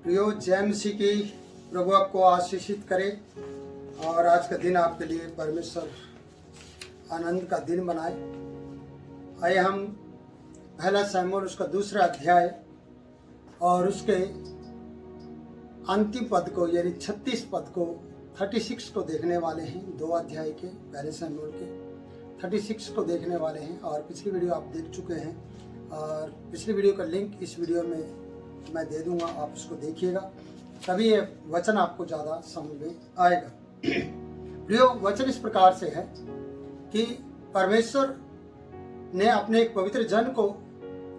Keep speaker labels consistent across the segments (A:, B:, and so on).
A: प्रियो जय मसीह की। प्रभु आपको आशीषित करे और आज का दिन आपके लिए परमेश्वर आनंद का दिन बनाए। आइए हम पहला शमूएल उसका दूसरा अध्याय और उसके अंतिम पद को यानी 36 पद को 36 को देखने वाले हैं। 2 अध्याय के पहले शमूएल के 36 को देखने वाले हैं और पिछली वीडियो आप देख चुके हैं और पिछली वीडियो का लिंक इस वीडियो में मैं दे दूंगा, आप उसको देखिएगा, तभी ये वचन आपको ज़्यादा समझ में आएगा। प्रियो, वचन इस प्रकार से है कि परमेश्वर ने अपने एक पवित्र जन को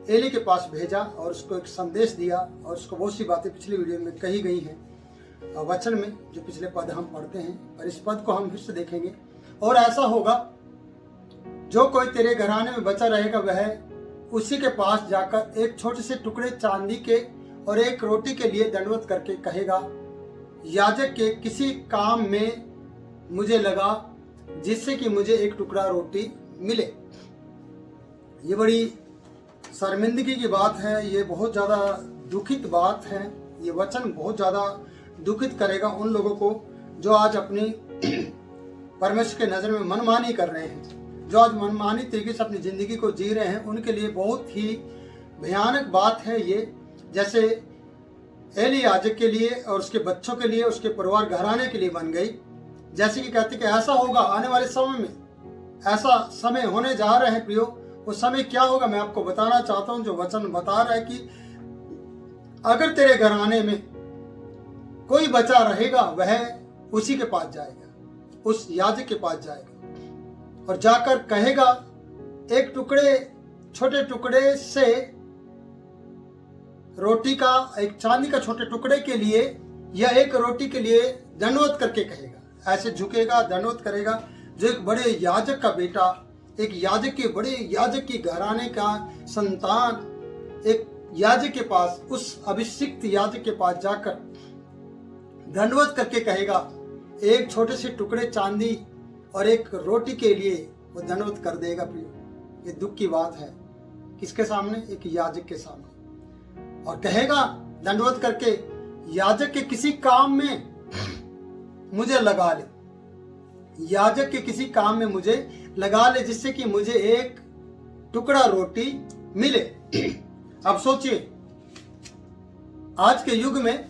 A: एली के पास भेजा और उसको एक संदेश दिया और उसको बहुत सी बातें पिछली वीडियो में कही गई हैं वचन में, जो पिछले पद हम पढ़ते हैं, और इस पद को हम फिर से देखेंगे। और ऐसा होगा, जो कोई तेरे घराने में बचा रहेगा वह उसी के पास जाकर एक छोटे से टुकड़े चांदी के और एक रोटी के लिए दंडवत करके कहेगा, याजक के किसी काम में मुझे लगा जिससे कि मुझे एक टुकड़ा रोटी मिले। ये बड़ी शर्मिंदगी की बात है, ये बहुत ज़्यादा दुखित बात है। ये वचन बहुत ज़्यादा दुखित करेगा उन लोगों को जो आज अपनी परमेश्वर के नज़र में मनमानी कर रहे हैं, जो आज मनमानी तरीके से अपनी ज़िंदगी को जी रहे हैं। उनके लिए बहुत ही भयानक बात है ये। जैसे एली याजक के लिए और उसके बच्चों के लिए, उसके परिवार घराने के लिए बन गई। जैसे कि कहते कि ऐसा होगा आने वाले समय में, ऐसा समय होने जा रहे हैं। प्रियो, वो समय क्या होगा मैं आपको बताना चाहता हूं। जो वचन बता रहा है कि अगर तेरे घराने में कोई बचा रहेगा वह उसी के पास जाएगा, उस याजक के पास जाएगा और जाकर कहेगा, एक टुकड़े, छोटे टुकड़े से रोटी का, एक चांदी का छोटे टुकड़े के लिए या एक रोटी के लिए दंडवत करके कहेगा। ऐसे झुकेगा, दंडवत करेगा। जो एक बड़े याजक का बेटा, एक याजक के, बड़े याजक की घराने का संतान एक याजक के पास, उस अभिषिक्त याजक के पास जाकर दंडवत करके कहेगा, एक छोटे से टुकड़े चांदी और एक रोटी के लिए वो दंडवत कर देगा। प्रियो, ये दुख की बात है। किसके सामने? एक याजक के सामने। और कहेगा दंडवत करके, याजक के किसी काम में मुझे लगा ले, याजक के किसी काम में मुझे लगा ले जिससे कि मुझे एक टुकड़ा रोटी मिले। अब सोचिए, आज के युग में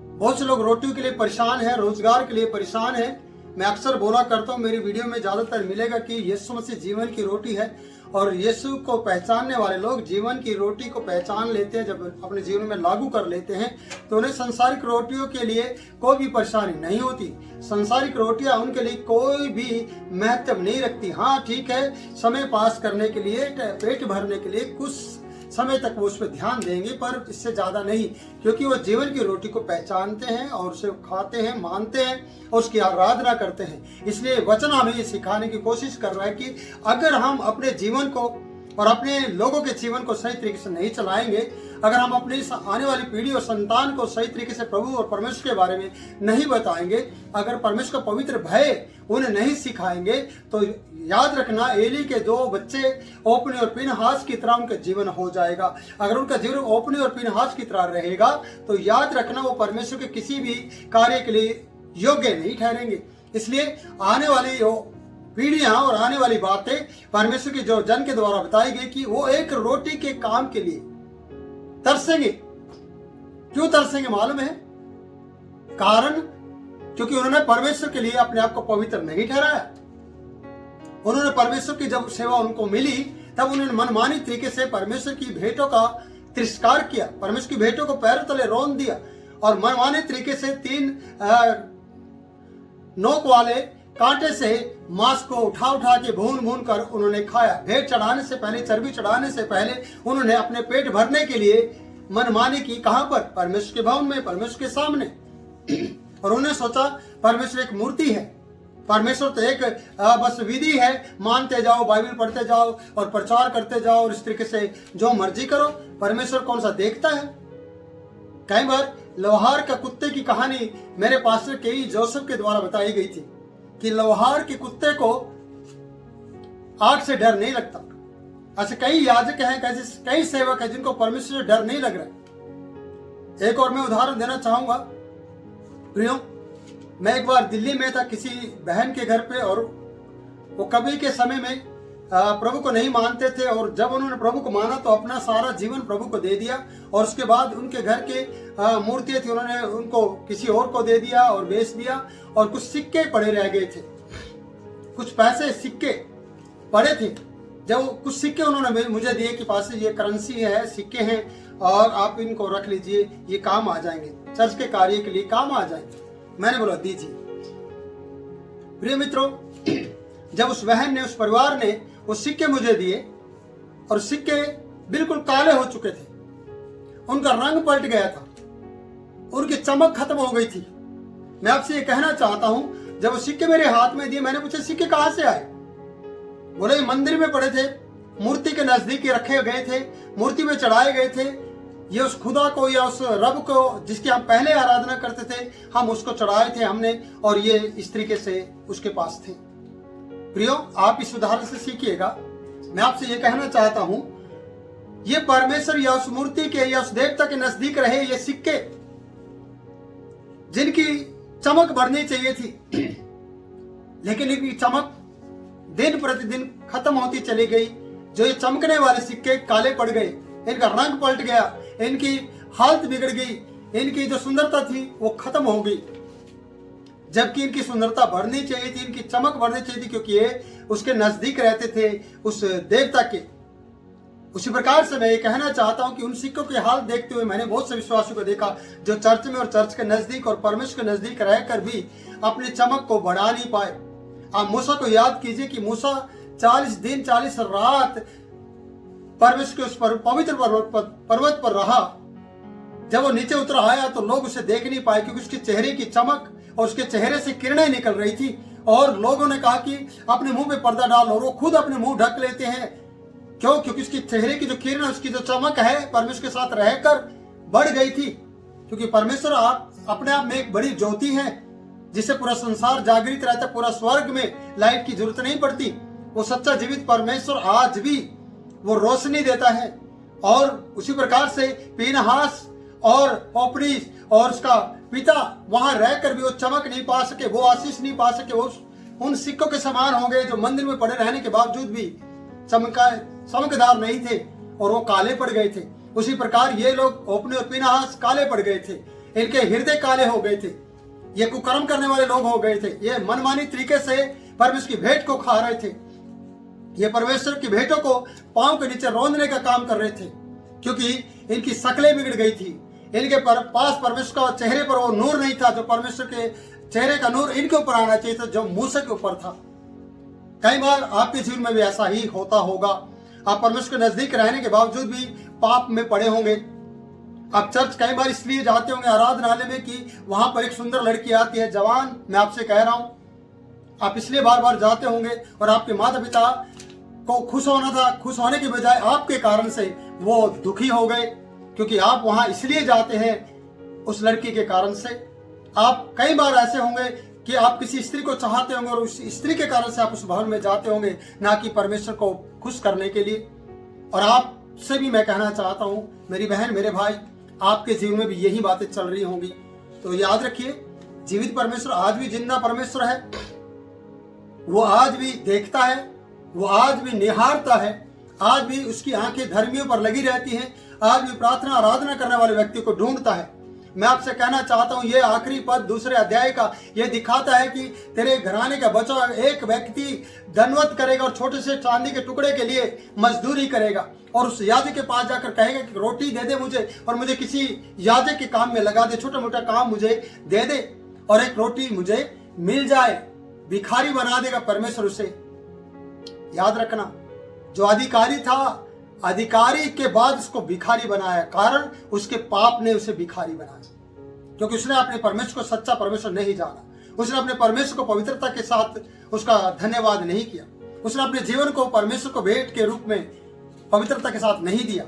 A: बहुत से लोग रोटी के लिए परेशान हैं, रोजगार के लिए परेशान हैं। मैं अक्सर बोला करता हूं, मेरी वीडियो में ज्यादातर मिलेगा कि यीशु मसीह जीवन की रोटी है और यीशु को पहचानने वाले लोग जीवन की रोटी को पहचान लेते हैं। जब अपने जीवन में लागू कर लेते हैं तो उन्हें सांसारिक रोटियों के लिए कोई भी परेशानी नहीं होती। सांसारिक रोटियां उनके लिए कोई भी महत्व नहीं रखती। हाँ ठीक है, समय पास करने के लिए, पेट भरने के लिए कुछ समय तक वो उस पर ध्यान देंगे, पर इससे ज्यादा नहीं, क्योंकि वो जीवन की रोटी को पहचानते हैं और उसे खाते हैं, मानते हैं और उसकी आराधना करते हैं। इसलिए वचन हमें ये सिखाने की कोशिश कर रहा है कि अगर हम अपने जीवन को और अपने लोगों के जीवन को सही तरीके से नहीं चलाएंगे, अगर हम अपनी आने वाली पीढ़ी और संतान को सही तरीके से प्रभु और परमेश्वर के बारे में नहीं बताएंगे, अगर परमेश्वर का पवित्र भय उन्हें नहीं सिखाएंगे, तो याद रखना, एली के 2 बच्चे ओपनी और पीनहास की तरह उनका जीवन हो जाएगा। अगर उनका जीवन ओपनी और पीनहास की तरह रहेगा तो याद रखना, वो परमेश्वर के किसी भी कार्य के लिए योग्य नहीं ठहरेंगे। इसलिए आने वाली पीढ़ियां और आने वाली बातें परमेश्वर के जो जन के द्वारा बताई गई कि वो एक रोटी के काम के लिए तरसेंगे। क्यों तरसेंगे मालूम है? कारण, क्योंकि उन्होंने परमेश्वर के लिए अपने आप को पवित्र नहीं ठहराया। उन्होंने परमेश्वर की जब सेवा उनको मिली तब उन्होंने मनमानी तरीके से परमेश्वर की भेंटों का तिरस्कार किया, परमेश्वर की भेंटों को पैरों तले रौंद दिया और मनमानी तरीके से 3 नोक वाले कांटे से मांस को उठा उठा के भून कर उन्होंने खाया। भेंट चढ़ाने से पहले, चर्बी चढ़ाने से पहले उन्होंने अपने पेट भरने के लिए मनमानी की। कहां पर? परमेश्वर के भवन में, परमेश्वर के सामने। और उन्होंने सोचा परमेश्वर एक मूर्ति है, परमेश्वर तो एक बस विधि है, मानते जाओ, बाइबल पढ़ते जाओ और प्रचार करते जाओ और इस तरीके से जो मर्जी करो। परमेश्वर कौन सा देखता है? कई बार लोहार का कुत्ते की कहानी मेरे पास्टर के जोसेफ के द्वारा बताई गई थी कि लोहार के कुत्ते को आग से डर नहीं लगता। ऐसे कई याजक हैं, कई सेवक हैं जिनको परमेश्वर से डर नहीं लग रहा। एक और मैं उदाहरण देना चाहूंगा प्रियो। मैं एक बार दिल्ली में था किसी बहन के घर पे, और वो कभी के समय में प्रभु को नहीं मानते थे, और जब उन्होंने प्रभु को माना तो अपना सारा जीवन प्रभु को दे दिया, और उसके बाद उनके घर के मूर्तियां थी उन्होंने उनको किसी और को दे दिया और बेच दिया, और कुछ सिक्के पड़े रह गए थे, कुछ पैसे सिक्के पड़े थे। जब कुछ सिक्के उन्होंने मुझे दिए कि पास ये करेंसी है, सिक्के हैं, और आप इनको रख लीजिए, ये काम आ जाएंगे, चर्च के कार्य के लिए काम आ जाएंगे। मैंने बोला दीजिए। प्रिय मित्रों, जब उस बहन ने, उस परिवार ने वो सिक्के मुझे दिए, और सिक्के बिल्कुल काले हो चुके थे, उनका रंग पलट गया था, उनकी चमक खत्म हो गई थी। मैं आपसे ये कहना चाहता हूं, जब वो सिक्के मेरे हाथ में दिए, मैंने पूछा सिक्के कहां से आए? बोले मंदिर में पड़े थे, मूर्ति के नजदीक रखे गए थे, मूर्ति में चढ़ाए गए थे, ये उस खुदा को या उस रब को जिसकी हम पहले आराधना करते थे, हम उसको चढ़ाए थे हमने, और ये इस तरीके से उसके पास थे। प्रियो, आप इस उदाहरण से सीखिएगा। मैं आपसे ये कहना चाहता हूं, ये परमेश्वर या उस मूर्ति के या उस देवता के नजदीक रहे ये सिक्के, जिनकी चमक बढ़नी चाहिए थी, लेकिन इनकी चमक दिन प्रतिदिन खत्म होती चली गई। जो ये चमकने वाले सिक्के काले पड़ गए, इनका रंग पलट गया, इनकी हालत बिगड़ गई, इनकी जो सुंदरता थी वो खत्म हो गई, जबकि इनकी सुंदरता बढ़नी चाहिए थी, इनकी चमक बढ़नी चाहिए थी, क्योंकि ये उसके नजदीक रहते थे, उस देवता के। उसी प्रकार से मैं ये कहना चाहता हूं कि उन सिक्कों की हालत देखते हुए मैंने बहुत से विश्वासियों को देखा जो चर्च में और चर्च के नजदीक और परमेश्वर के नजदीक रहकर भी अपनी चमक को बढ़ा नहीं पाए। आप मूसा को याद कीजिए कि मूसा 40 दिन 40 रात परमेश्वर के उस पवित्र पर्वत पर रहा। जब वो नीचे उतर आया तो लोग उसे देख नहीं पाए, क्योंकि उसके चेहरे की चमक और उसके चेहरे से किरणें निकल रही थी, और लोगों ने कहा कि अपने मुंह पे पर्दा डाल, और वो खुद अपने मुंह ढक लेते हैं। क्यों? क्योंकि उसके चेहरे की जो किरण, उसकी जो चमक है परमेश्वर के साथ रहकर बढ़ गई थी। क्योंकि परमेश्वर आप अपने आप में एक बड़ी ज्योति है, जिससे पूरा संसार जागृत रहता है, पूरा स्वर्ग में लाइट की जरूरत नहीं पड़ती। वो सच्चा जीवित परमेश्वर आज भी वो रोशनी देता है। और उसी प्रकार से पीनहास और ओपनी और उसका पिता वहां रहकर भी वो चमक नहीं पा सके, वो आशीष नहीं पा सके, वो उन सिक्कों के समान हो गए जो मंदिर में पड़े रहने के बावजूद भी चमकदार नहीं थे, और वो काले पड़ गए थे। उसी प्रकार ये लोग ओपनी और पीनहास काले पड़ गए थे, इनके हृदय काले हो गए थे, ये कुकर्म करने वाले लोग हो गए थे, ये मनमानी तरीके से परमेश्वर की भेंट को खा रहे थे, ये परमेश्वर की भेंटों को पांव के नीचे रौंदने का काम कर रहे थे, क्योंकि इनकी शक्लें बिगड़ गई थी। इनके पास परमेश्वर का चेहरे पर वो नूर नहीं था, जो परमेश्वर के चेहरे का नूर इनके ऊपर आना चाहिए था, जो मूसा के ऊपर था। कई बार आपके जीवन में भी ऐसा ही होता होगा। आप परमेश्वर के नजदीक रहने के बावजूद भी पाप में पड़े होंगे। आप चर्च कई बार इसलिए जाते होंगे आराधनालय में कि वहां पर एक सुंदर लड़की आती है, जवान, मैं आपसे कह रहा हूं, आप इसलिए बार बार जाते होंगे, और आपके माता पिता को खुश होना था, खुश होने के बजाय आपके कारण से वो दुखी हो गए, क्योंकि आप वहां इसलिए जाते हैं उस लड़की के कारण से। आप कई बार ऐसे होंगे कि आप किसी स्त्री को चाहते होंगे, और उस स्त्री के कारण से आप उस भवन में जाते होंगे, ना कि परमेश्वर को खुश करने के लिए। और आपसे भी मैं कहना चाहता हूं, मेरी बहन, मेरे भाई, आपके जीवन में भी यही बातें चल रही होंगी। तो याद रखिए, जीवित परमेश्वर आज भी जिंदा परमेश्वर है, वो आज भी देखता है, वो आज भी निहारता है, आज भी उसकी आंखें धर्मियों पर लगी रहती हैं, आज भी प्रार्थना आराधना करने वाले व्यक्ति को ढूंढता है। मैं आपसे कहना चाहता हूं, ये आखिरी पद दूसरे अध्याय का ये दिखाता है कि तेरे घराने का बचा एक व्यक्ति दंडवत करेगा और छोटे से चांदी के टुकड़े के लिए मजदूरी करेगा, और उस याजक के पास जाकर कहेगा कि रोटी दे दे मुझे, और मुझे किसी याजक के काम में लगा दे, छोटा मोटा काम मुझे दे दे, और एक रोटी मुझे मिल जाए। भिखारी बना देगा परमेश्वर उसे। याद रखना, जो अधिकारी था, अधिकारी के बाद उसको भिखारी बनाया, कारण उसके पाप ने उसे भिखारी बनाया, क्योंकि उसने अपने परमेश्वर को सच्चा परमेश्वर नहीं जाना, उसने अपने परमेश्वर को पवित्रता के साथ उसका धन्यवाद नहीं किया, उसने अपने जीवन को परमेश्वर को भेंट के रूप में पवित्रता के साथ नहीं दिया।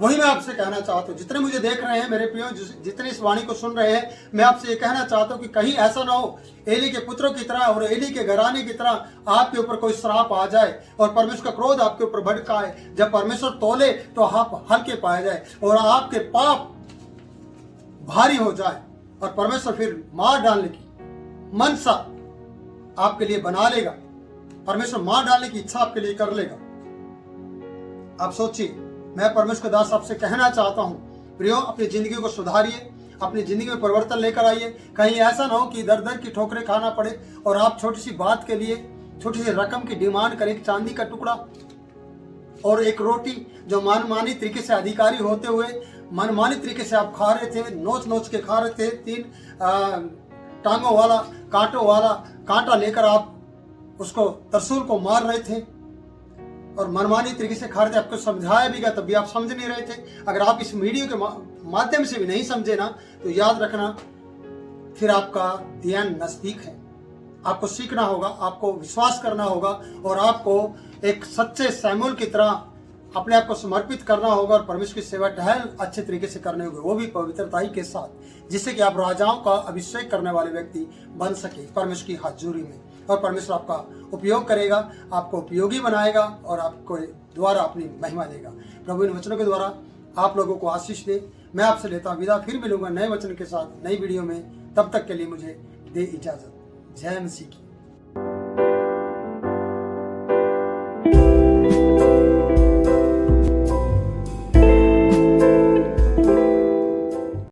A: वही मैं आपसे कहना चाहता हूं, जितने मुझे देख रहे हैं मेरे प्रियो, जितने इस वाणी को सुन रहे हैं, मैं आपसे ये कहना चाहता हूं कि कहीं ऐसा ना हो एली के पुत्रों की तरह और एली के घराने की तरह आपके ऊपर कोई श्राप आ जाए और परमेश्वर का क्रोध आपके ऊपर भड़काए। जब परमेश्वर तोले तो आप हल्के पाए जाए और आपके पाप भारी हो जाए और परमेश्वर फिर मार डालने की मनसा आपके लिए बना लेगा, परमेश्वर मार डालने की इच्छा आपके लिए कर लेगा। आप सोचिए, मैं परमेश्वर के दास आपसे कहना चाहता हूं, प्रियो, अपनी जिंदगी को सुधारिए, अपनी जिंदगी में परिवर्तन लेकर आइए। कहीं ऐसा ना हो कि दर दर की ठोकरें खाना पड़े और आप छोटी सी बात के लिए छोटी सी रकम की डिमांड करें, एक चांदी का टुकड़ा और एक रोटी, जो मनमानी तरीके से अधिकारी होते हुए मनमानी तरीके से आप खा रहे थे, नोच नोच के खा रहे थे, 3 टांगों वाला, कांटों वाला कांटा लेकर आप उसको तरसूल को मार रहे थे और मनमानी तरीके से खा रहे थे। आपको समझाया भी गया तब भी आप समझ नहीं रहे थे। अगर आप इस वीडियो के माध्यम से भी नहीं समझे ना, तो याद रखना, फिर आपका ध्यान नजदीक है। आपको सीखना होगा, आपको विश्वास करना होगा और आपको एक सच्चे सैमुअल की तरह अपने आप को समर्पित करना होगा और परमेश्वर की सेवा टहल अच्छे तरीके से करने होगी, वो भी पवित्रताई के साथ, जिससे कि आप राजाओं का अभिषेक करने वाले व्यक्ति बन सके परमेश्वर की हाजुरी में। और परमेश्वर आपका उपयोग करेगा, आपको उपयोगी बनाएगा और आपको द्वारा अपनी महिमा देगा। प्रभु इन वचनों के द्वारा आप लोगों को आशीष दे। मैं आपसे लेता हूं विदा, फिर मिलूंगा नए वचन के साथ नई वीडियो में। तब तक के लिए मुझे दे इजाजत। जय मसीह की।